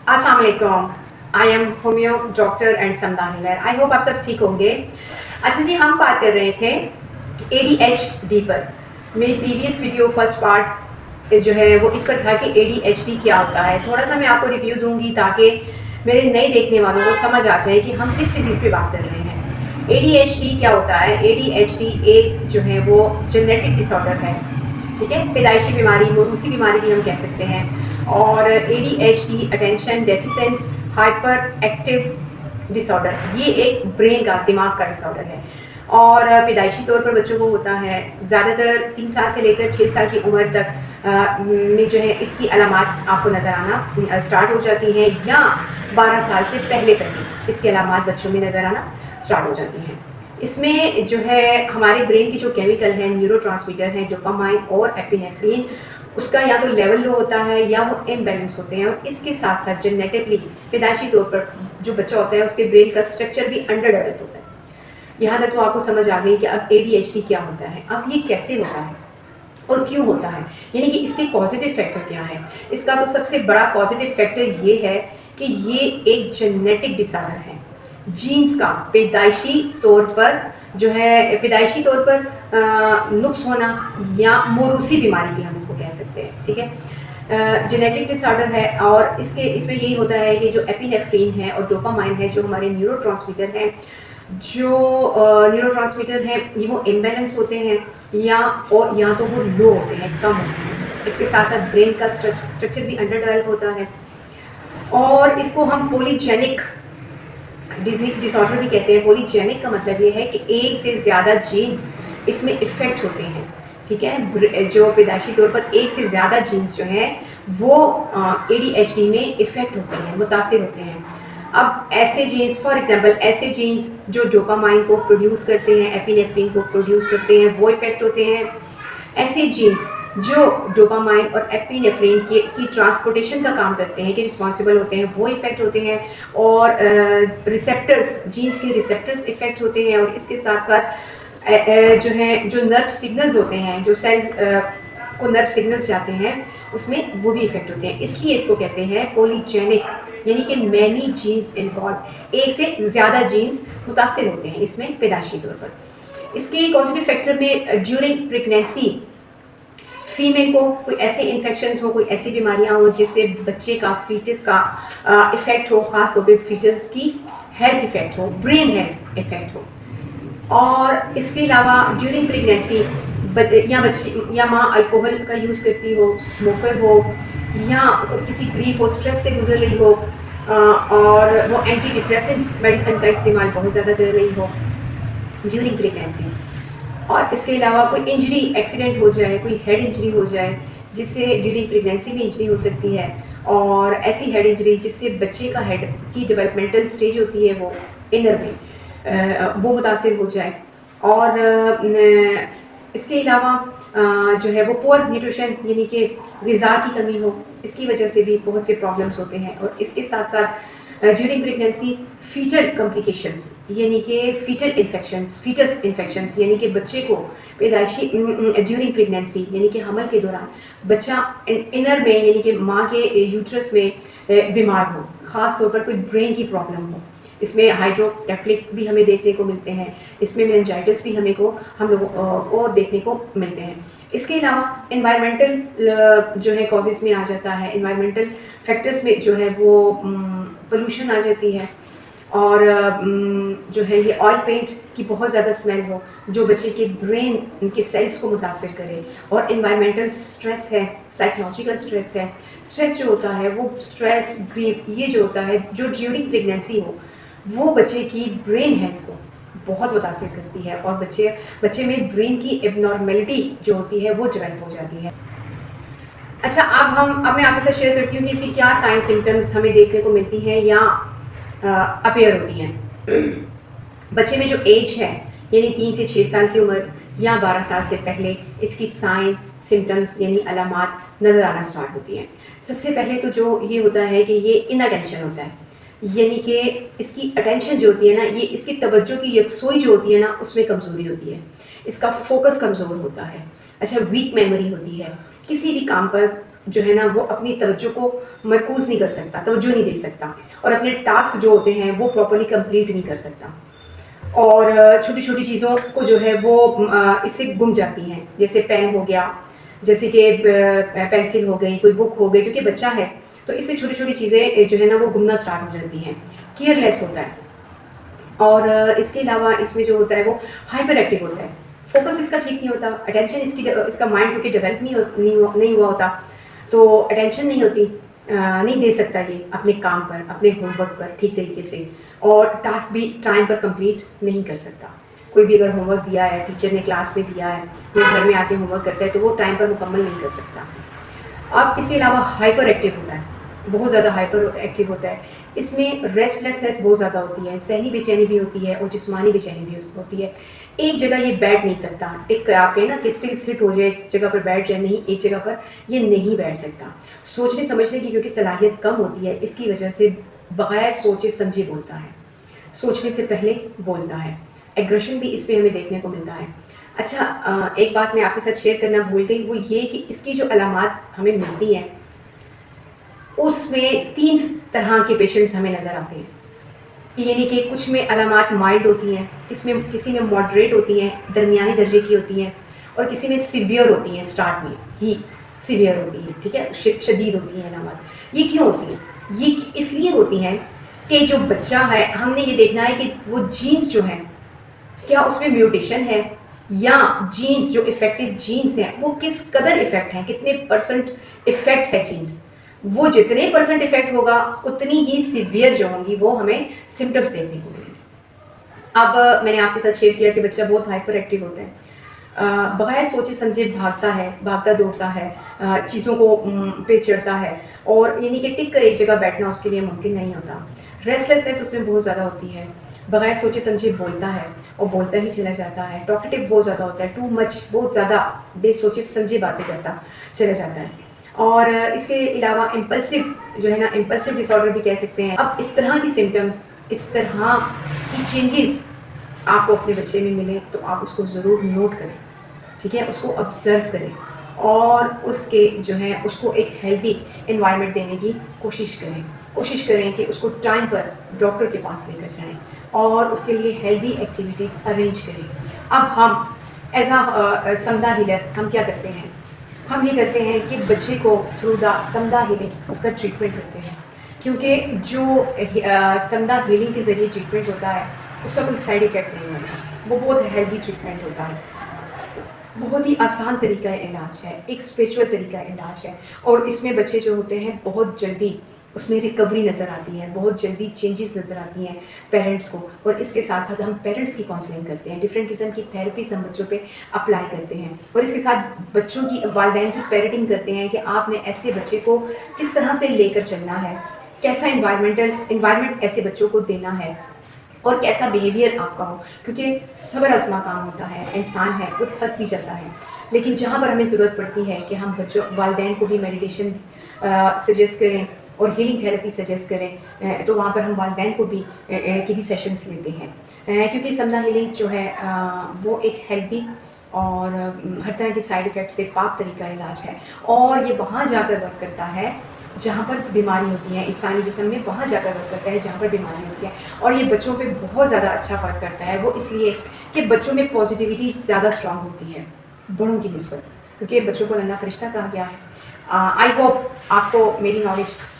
अस्सलाम वालेकुम। I am homeo doctor and समदान हिलर। आई होप आप सब ठीक होंगे। अच्छा जी, हम बात कर रहे थे ADHD पर। मेरी प्रीवियस वीडियो फर्स्ट पार्ट जो है वो इस पर था कि ADHD क्या होता है। थोड़ा सा मैं आपको रिव्यू दूंगी ताकि मेरे नए देखने वालों को समझ आ जाए कि हम किस डिजीज़ पे बात कर रहे हैं। ADHD क्या होता है? ADHD एक जो है वो जेनेटिक डिसऑर्डर है, ठीक है। पैदाइशी बीमारी, मोरूसी बीमारी भी हम कह सकते हैं। और ADHD attention deficient hyper active disorder, ये एक ब्रेन का, दिमाग का डिसऑर्डर है। और पैदाइशी तौर पर बच्चों को होता है। ज़्यादातर 3 साल से लेकर 6 साल की उम्र तक में जो है इसकी अलामात आपको नज़र आना स्टार्ट हो जाती हैं, या 12 साल से पहले पहले इसकी अलामात बच्चों में नज़र आना स्टार्ट हो जाती हैं। इसमें जो है हमारे ब्रेन की जो केमिकल है, न्यूरोट्रांसमीटर हैं, डोपामाइन और एपिनेफ्रिन, उसका या तो लेवल लो होता है या वो इम्बैलेंस होते हैं। और इसके साथ साथ जेनेटिकली पैदाइशी तौर पर जो बच्चा होता है उसके ब्रेन का स्ट्रक्चर भी अंडर डेवलप होता है। यहाँ तक तो आपको समझ आ गई कि अब ADHD क्या होता है, अब ये कैसे होता है और क्यों होता है, यानी कि इसके पॉजिटिव फैक्टर क्या है। इसका तो सबसे बड़ा पॉजिटिव फैक्टर ये है कि ये एक जेनेटिक डिसऑर्डर है, जीन्स का पैदाइशी तौर पर जो है, पैदाइशी तौर पर नुक्स होना, या मोरूसी बीमारी भी हम इसको कह सकते हैं, ठीक है। जेनेटिक डिसऑर्डर है। और इसमें यही होता है कि जो एपिनेफ्रिन है और डोपामाइन है, जो हमारे न्यूरोट्रांसमीटर हैं, ये वो इम्बैलेंस होते हैं, या तो वो लो होते हैं, कम होते हैं। इसके साथ साथ ब्रेन का स्ट्रक्चर भी अंडर डेवलप होता है। और इसको हम पॉलीजेनिक डिसऑर्डर भी कहते हैं। पॉलीजेनिक का मतलब ये है कि एक से ज़्यादा जीन्स इसमें इफ़ेक्ट होते हैं, ठीक है। जो पैदाइशी तौर पर एक से ज़्यादा जीन्स जो हैं वो ADHD में इफ़ेक्ट होते हैं, मुतासिर होते हैं। अब ऐसे जीन्स, फॉर एग्जांपल ऐसे जीन्स जो डोपामाइन को प्रोड्यूस करते हैं, एपिनेफ्रिन को प्रोड्यूस करते हैं, वो इफ़ेक्ट होते हैं। ऐसे जीन्स जो डोपामाइन और एपिनेफ्रिन की ट्रांसपोर्टेशन का काम करते हैं, कि रिस्पॉन्सिबल होते हैं, वो इफ़ेक्ट होते हैं। और रिसेप्टर्स, जीन्स के रिसेप्टर्स इफ़ेक्ट होते हैं। और इसके साथ साथ जो है, जो नर्व सिग्नल्स होते हैं, जो सेल्स को नर्व सिग्नल्स जाते हैं, उसमें वो भी इफ़ेक्ट होते हैं। इसलिए इसको कहते हैं पॉलीजेनिक, यानी कि मैनी जीन्स इन्वॉल्व, एक से ज़्यादा जीन्स मुतासिर होते हैं इसमें पैदाइशी तौर पर। इसके पॉजिटिव फैक्टर में ड्यूरिंग प्रेगनेंसी फीमेल को कोई ऐसे इन्फेक्शंस हो, कोई ऐसी बीमारियां हो जिससे बच्चे का, फीटस का इफेक्ट हो, खास तौर पे फीटस की हेल्थ इफेक्ट हो, ब्रेन हेल्थ इफेक्ट हो। और इसके अलावा ड्यूरिंग प्रेगनेंसी या माँ अल्कोहल का यूज़ करती हो, स्मोकर हो, या किसी ग्रीफ हो, स्ट्रेस से गुजर रही हो, और वो एंटी डिप्रेसेंट मेडिसिन का इस्तेमाल बहुत ज़्यादा कर रही हो ड्यूरिंग प्रेगनेंसी। और इसके अलावा कोई इंजरी, एक्सीडेंट हो जाए, कोई हेड इंजरी हो जाए, जिससे ड्यूरिंग प्रेगनेंसी भी इंजरी हो सकती है। और ऐसी हेड इंजरी जिससे बच्चे का हेड की डेवलपमेंटल स्टेज होती है वो इनर में, वो मुतासिर हो जाए। और इसके अलावा जो है वो पुअर न्यूट्रिशन, यानी कि ग़िज़ा की कमी हो, इसकी वजह से भी बहुत से प्रॉब्लम्स होते हैं। और इसके साथ साथ ड्यूरिंग प्रेगनेंसी फीटल कॉम्प्लिकेशंस, यानी कि फीटस इन्फेक्शंस, यानी कि बच्चे को पैदाइशी ड्यूरिंग प्रेगनेंसी, यानी कि हमल के दौरान बच्चा इनर में, यानी कि माँ के यूट्रस में बीमार हो, ख़ास तौर पर कोई ब्रेन की प्रॉब्लम हो। इसमें हाइड्रोकेफलिक भी हमें देखने को मिलते हैं, इसमें मेनिंजाइटिस भी हम लोगों को देखने को मिलते हैं। इसके अलावा एनवायरमेंटल जो है कॉजेज़ में आ जाता है, एनवायरमेंटल फैक्टर्स में जो है वो पोल्यूशन आ जाती है। और जो है ये ऑयल पेंट की बहुत ज़्यादा स्मेल हो, जो बच्चे के ब्रेन के सेल्स को मुतासिर करे। और एनवायरमेंटल स्ट्रेस है, साइकोलॉजिकल स्ट्रेस है। स्ट्रेस जो होता है वो स्ट्रेस, ग्रीफ, ये जो होता है जो ड्यूरिंग प्रेगनेंसी हो, वो बच्चे की ब्रेन हेल्थ को बहुत मुतासिर करती है। और बच्चे में ब्रेन की एबनॉर्मेलिटी जो होती है वो डेवलप हो जाती है। अच्छा, अब मैं आपके साथ शेयर करती हूँ कि इसकी क्या साइन सिम्टम्स हमें देखने को मिलती हैं या अपेयर होती हैं। बच्चे में जो एज है, यानी 3 से 6 साल की उम्र या 12 साल से पहले, इसकी साइन सिम्टम्स यानी अलामात नज़र आना स्टार्ट होती हैं। सबसे पहले तो जो ये होता है कि ये इनअटेंशन होता है, यानी कि इसकी अटेंशन जो होती है ना, ये इसकी तवज्जो की यकसोई जो होती है ना, उसमें कमज़ोरी होती है। इसका फोकस कमज़ोर होता है। अच्छा, वीक मेमोरी होती है, किसी भी काम पर जो है ना वो अपनी तवज्जो को मरकूज़ नहीं कर सकता, तवज्जो नहीं दे सकता और अपने टास्क जो होते हैं वो प्रॉपर्ली कंप्लीट नहीं कर सकता। और छोटी-छोटी चीज़ों को जो है वो इससे गुम जाती हैं, जैसे पेन हो गया, जैसे कि पेंसिल हो गई, कोई बुक हो गई, क्योंकि बच्चा है तो इससे छोटी-छोटी चीज़ें जो है ना वो गुमना स्टार्ट हो जाती हैं, केयरलेस होता है। और इसके अलावा इसमें जो होता है वो हाइपर एक्टिव होता है, फोकस इसका ठीक नहीं होता, अटेंशन इसका माइंड क्योंकि डेवलप नहीं हुआ होता, तो अटेंशन नहीं होती, नहीं दे सकता ये अपने काम पर, अपने होमवर्क पर ठीक तरीके से, और टास्क भी टाइम पर कंप्लीट नहीं कर सकता। कोई भी अगर होमवर्क दिया है, टीचर ने क्लास में दिया है, या घर में आके होमवर्क करता है, तो वो टाइम पर मुकम्मल नहीं कर सकता। अब इसके अलावा हाइपर एक्टिव होता है, बहुत ज़्यादा हाइपर एक्टिव होता है। इसमें रेस्टलेसनेस बहुत ज़्यादा होती है, सहनी बेचैनी भी होती है और जिस्मानी बेचैनी भी होती है। एक जगह ये बैठ नहीं सकता, टिक आपके ना कि स्टिल सिट हो जाए, एक जगह पर बैठ जाए, नहीं, एक जगह पर ये नहीं बैठ सकता। सोचने समझने की क्योंकि सलाहियत कम होती है, इसकी वजह से बगैर सोचे समझे बोलता है, सोचने से पहले बोलता है। एग्रेशन भी इस पे हमें देखने को मिलता है। अच्छा, एक बात मैं आपके साथ शेयर करना भूल गई, वो ये कि इसकी जो अलामात हमें मिलती हैं उसमें 3 तरह के पेशेंट्स हमें नज़र आते हैं। यानी कि कुछ में अलामात माइल्ड होती हैं, किसी में मॉडरेट होती हैं, दरमियानी दर्जे की होती हैं, और किसी में सीवियर होती हैं, स्टार्ट में ही सीवियर होती हैं, ठीक है, शदीद होती हैं अलामात। ये क्यों होती हैं? ये इसलिए होती हैं कि जो बच्चा है, हमने ये देखना है कि वो जीन्स जो हैं, क्या उसमें म्यूटेशन है, या जीन्स जो इफेक्टिव जीन्स हैं वो किस कदर इफेक्ट हैं, कितने परसेंट इफेक्ट है जीन्स। वो जितने परसेंट इफेक्ट होगा उतनी ही सीवियर जो होंगी वो हमें सिम्टम्स देखने को मिलेंगे। अब मैंने आपके साथ शेयर किया कि बच्चा बहुत हाइपर एक्टिव होता है, बगैर सोचे समझे भागता है, भागता दौड़ता है, चीज़ों को पे चढ़ता है, और यानी कि टिक कर एक जगह बैठना उसके लिए मुमकिन नहीं होता। रेस्टलेसनेस उसमें बहुत ज़्यादा होती है, बगैर सोचे समझे बोलता है और बोलता ही चला जाता है, टॉकेटिव बहुत ज़्यादा होता है, टू मच, बहुत ज़्यादा बेसोचे समझे बातें करता चला जाता है। और इसके अलावा इम्पल्सिव जो है ना, इम्पल्सिव डिसऑर्डर भी कह सकते हैं। अब इस तरह की सिम्टम्स, इस तरह की चेंजेस आपको अपने बच्चे में मिले तो आप उसको ज़रूर नोट करें, ठीक है, उसको ऑब्ज़र्व करें और उसके जो है उसको एक हेल्दी एनवायरनमेंट देने की कोशिश करें कि उसको टाइम पर डॉक्टर के पास लेकर जाएं और उसके लिए हेल्दी एक्टिविटीज़ अरेंज करें। अब हम एज अ समदा हीलर हम क्या करते हैं, हम ये करते हैं कि बच्चे को थ्रू द समदा हीलिंग उसका ट्रीटमेंट करते हैं, क्योंकि जो समदा हीलिंग के ज़रिए ट्रीटमेंट होता है उसका कोई साइड इफ़ेक्ट नहीं होता, वो बहुत हेल्दी ट्रीटमेंट होता है, बहुत ही आसान तरीका इलाज है, एक स्पिरिचुअल तरीका इलाज है, और इसमें बच्चे जो होते हैं बहुत जल्दी उसमें रिकवरी नज़र आती है, बहुत जल्दी चेंजेस नज़र आती हैं पेरेंट्स को। और इसके साथ साथ हम पेरेंट्स की काउंसलिंग करते हैं, डिफरेंट किस्म की थेरेपीज हम बच्चों पे अप्लाई करते हैं, और इसके साथ बच्चों की वालिदैन की पेरेंटिंग करते हैं कि आपने ऐसे बच्चे को किस तरह से लेकर चलना है, कैसा इन्वायरमेंट ऐसे बच्चों को देना है, और कैसा बिहेवियर आपका हो, क्योंकि सब्र आज़मा काम होता है, इंसान है वो थक भी जाता है, लेकिन जहाँ पर हमें ज़रूरत पड़ती है कि हम बच्चों वालिदैन को भी मेडिटेशन सजेस्ट करें और हीलिंग थेरेपी सजेस्ट करें, तो वहाँ पर हम वालिदैन को भी के भी सेशंस लेते हैं, क्योंकि समदा हीलिंग जो है वो एक हेल्दी और हर तरह के साइड इफ़ेक्ट से पाक तरीका इलाज है, और ये वहाँ जाकर वर्क करता है जहाँ पर बीमारी होती है, इंसानी जिस्म में वहाँ जाकर वर्क करता है जहाँ पर बीमारी होती है, और ये बच्चों पे बहुत ज़्यादा अच्छा फ़र्क करता है। वो इसलिए कि बच्चों में पॉजिटिविटी ज़्यादा स्ट्रांग होती है बड़ों की निस्बत, क्योंकि बच्चों को नन्हा फरिश्ता कहा गया है। आई होप आपको मेरी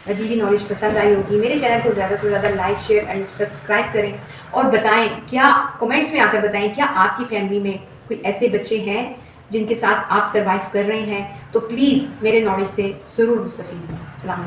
दीदी नॉलेज पसंद आई होगी। मेरे चैनल को ज़्यादा से ज़्यादा लाइक, शेयर एंड सब्सक्राइब करें, और बताएं, क्या कमेंट्स में आकर बताएं क्या आपकी फैमिली में कोई ऐसे बच्चे हैं जिनके साथ आप सर्वाइव कर रहे हैं, तो प्लीज़ मेरे नॉलेज से ज़रूर मुस्तफ़ीद हों। सलाम।